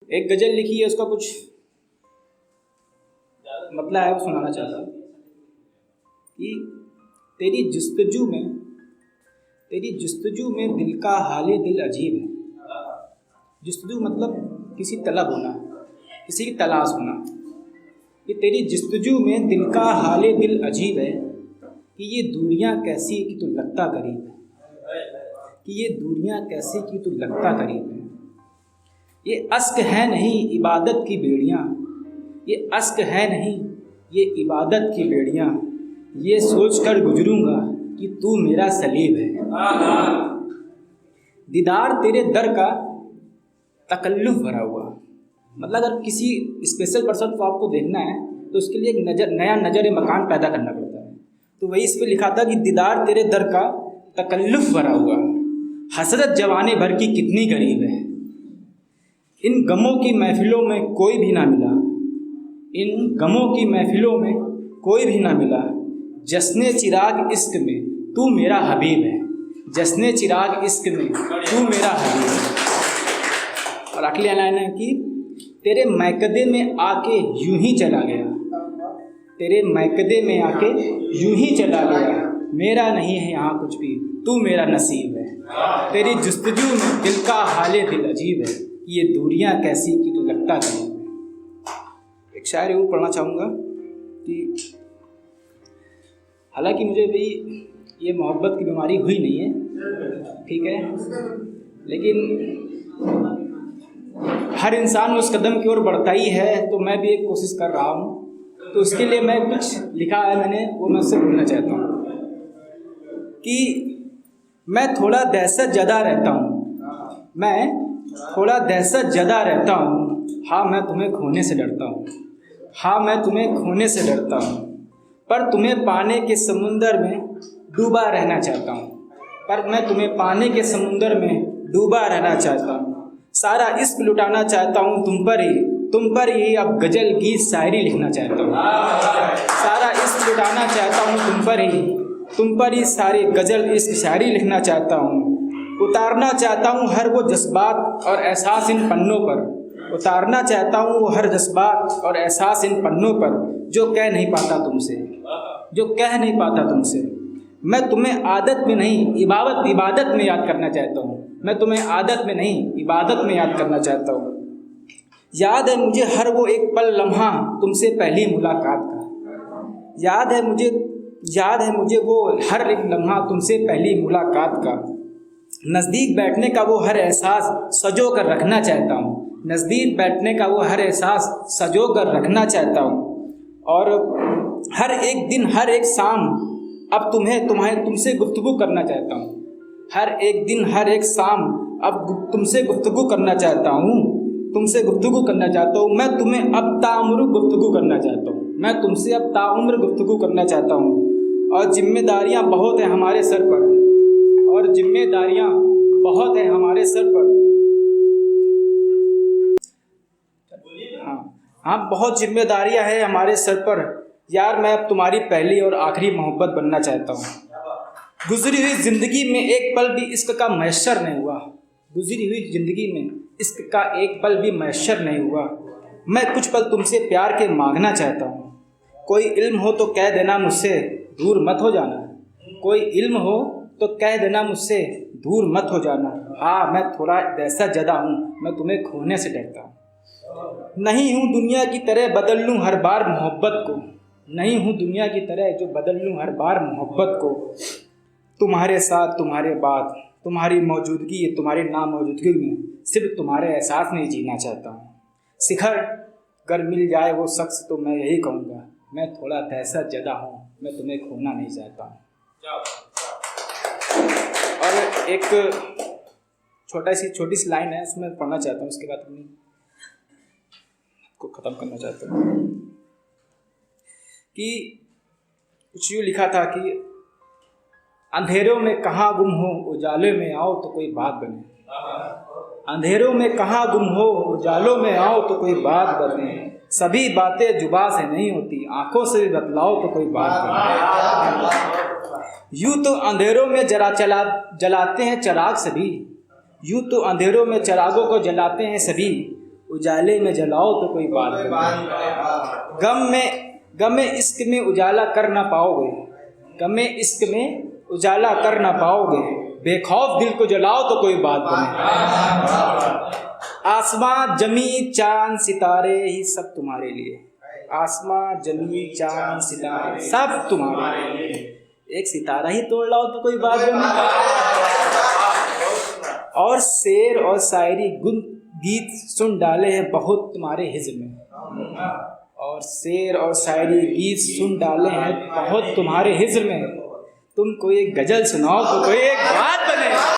एक गज़ल लिखी है, उसका कुछ मतलब है, वो सुनाना चाहता हूँ कि तेरी जुस्तजू में दिल का हाले दिल अजीब है। जुस्तजू मतलब किसी तलब होना, किसी की तलाश होना। कि तेरी जुस्तजू में दिल का हाले दिल अजीब है कि ये दूरियां कैसी कि तू लगता करीब है। कि ये दूरियां कैसी कि तू लगता करीब है। ये अश्क है नहीं इबादत की बेड़ियाँ, ये अश्क है नहीं ये इबादत की बेड़ियाँ, ये सोच कर गुजरूंगा कि तू मेरा सलीब है। दीदार तेरे दर का तकल्लुफ़ भरा हुआ। मतलब अगर किसी स्पेशल पर्सन को आपको देखना है तो उसके लिए एक नया नज़र मकान पैदा करना पड़ता है। तो वही इस पर लिखा था कि दीदार तेरे दर का तकल्लुफ़ भरा हुआ, हसरत जवाने भर की कितनी गरीब है। इन गमों की महफिलों में कोई भी ना मिला, इन गमों की महफिलों में कोई भी ना मिला, जश्ने चिराग इश्क में तू मेरा हबीब है। जश्ने चिराग इश्क में तू मेरा हबीब है। और अगली लाइन है कि तेरे मैकदे में आके यूं ही चला गया, तेरे मैकदे में आके यूं ही चला गया, मेरा नहीं है यहाँ कुछ भी, तू मेरा नसीब है। तेरी जुस्तजू में दिल का हाले दिल अजीब है, ये दूरियां कैसी कि तू लगता करीब है। एक शायरी वो पढ़ना चाहूँगा कि हालांकि मुझे भी ये मोहब्बत की बीमारी हुई नहीं है, ठीक है, लेकिन हर इंसान उस कदम की ओर बढ़ता ही है, तो मैं भी एक कोशिश कर रहा हूँ। तो उसके लिए मैं कुछ लिखा है मैंने, वो मैं उससे बोलना चाहता हूँ कि मैं थोड़ा दहशत ज़्यादा रहता हूँ, मैं थोड़ा दहशत ज़्यादा रहता हूँ, हाँ मैं तुम्हें खोने से डरता हूँ, हाँ मैं तुम्हें खोने से डरता हूँ, पर तुम्हें पाने के समुंदर में डूबा रहना चाहता हूँ, पर मैं तुम्हें पाने के समुंदर में डूबा रहना चाहता हूँ। सारा इश्क लुटाना चाहता हूँ तुम पर ही अब गज़ल गीत शायरी लिखना चाहता हूँ। सारा इश्क लुटाना चाहता हूँ तुम पर ही सारी गज़ल इश्क शायरी लिखना चाहता हूँ। उतारना चाहता हूँ हर वो जज्बात और एहसास इन पन्नों पर, उतारना चाहता हूँ वो हर जज्बात और एहसास इन पन्नों पर, जो कह नहीं पाता तुमसे, जो कह नहीं पाता तुमसे। मैं तुम्हें आदत में नहीं इबादत में याद करना चाहता हूँ, मैं तुम्हें आदत में नहीं इबादत में याद करना चाहता हूँ। याद है मुझे हर वो एक पल लम्हा तुमसे पहली मुलाकात का, याद है मुझे वो हर एक लम्हा तुमसे पहली मुलाकात का। नज़दीक बैठने का वो हर एहसास सजो कर रखना चाहता हूँ, नज़दीक बैठने का वो हर एहसास सजो कर रखना चाहता हूँ। और हर एक दिन हर एक शाम अब तुमसे गुफ्तगू करना चाहता हूँ, हर एक दिन हर एक शाम अब तुमसे गुफ्तगू करना चाहता हूँ, तुमसे गुफ्तगू करना चाहता हूँ। मैं तुम्हें अब ताउम्र गुफ्तगू करना चाहता हूँ, मैं तुमसे अब ताउम्र गुफ्तगू करना चाहता हूँ। और जिम्मेदारियाँ बहुत हैं हमारे सर पर, और जिम्मेदारियाँ बहुत हैं हमारे सर पर। हाँ, बहुत जिम्मेदारियाँ हैं हमारे सर पर यार, मैं अब तुम्हारी पहली और आखिरी मोहब्बत बनना चाहता हूँ। गुजरी हुई ज़िंदगी में एक पल भी इश्क का मैसर नहीं हुआ, गुजरी हुई ज़िंदगी में इश्क का एक पल भी मैसर नहीं हुआ। मैं कुछ पल तुमसे प्यार के मांगना चाहता हूँ, कोई इल्म हो तो कह देना मुझसे दूर मत हो जाना, कोई इल्म हो तो कह देना मुझसे दूर मत हो जाना। हाँ मैं थोड़ा दहशत ज़्यादा हूँ, मैं तुम्हें खोने से डरता हूँ। नहीं हूँ दुनिया की तरह बदल लूँ हर बार मोहब्बत को, नहीं हूँ दुनिया की तरह जो बदल लूँ हर बार मोहब्बत को। तुम्हारे साथ तुम्हारे बाद तुम्हारी मौजूदगी तुम्हारी नामौजूदगी में सिर्फ तुम्हारे एहसास में जीना चाहता हूँ। शिखर अगर मिल जाए वो शख्स तो मैं यही कहूँगा, मैं थोड़ा दहशत ज़्यादा हूँ, मैं तुम्हें खोना नहीं चाहता हूँ। और एक छोटी सी लाइन है, उसमें पढ़ना चाहता हूँ, उसके बाद अपनी को ख़त्म करना चाहता हूँ कि कुछ यूँ लिखा था कि अंधेरों में कहाँ गुम हो उजाले में आओ तो कोई बात बने, अंधेरों में कहाँ गुम हो उजालों में आओ तो कोई बात बने, सभी बातें जुबां से नहीं होती आंखों से भी बतलाओ तो कोई बात बने। यूँ तो अंधेरों में जलाते हैं चिराग सभी, यूँ तो अंधेरों में चिरागों को जलाते हैं सभी, उजाले में जलाओ तो कोई बात बने। गम में इश्क में उजाला कर ना पाओगे, गम में इश्क में उजाला कर ना पाओगे, बेखौफ दिल को जलाओ तो कोई बात बने। आसमां जमी चांद सितारे ही सब तुम्हारे लिए, आसमां जमी चांद सितारे सब तुम्हारे लिए, एक सितारा ही तोड़ लाओ तो कोई बात बने। और शेर और शायरी गीत सुन डाले हैं बहुत तुम्हारे हिज्र में, और शेर और शायरी गीत सुन डाले हैं बहुत तुम्हारे हिज्र में, तुम कोई एक गजल सुनाओ तो कोई एक बात बने।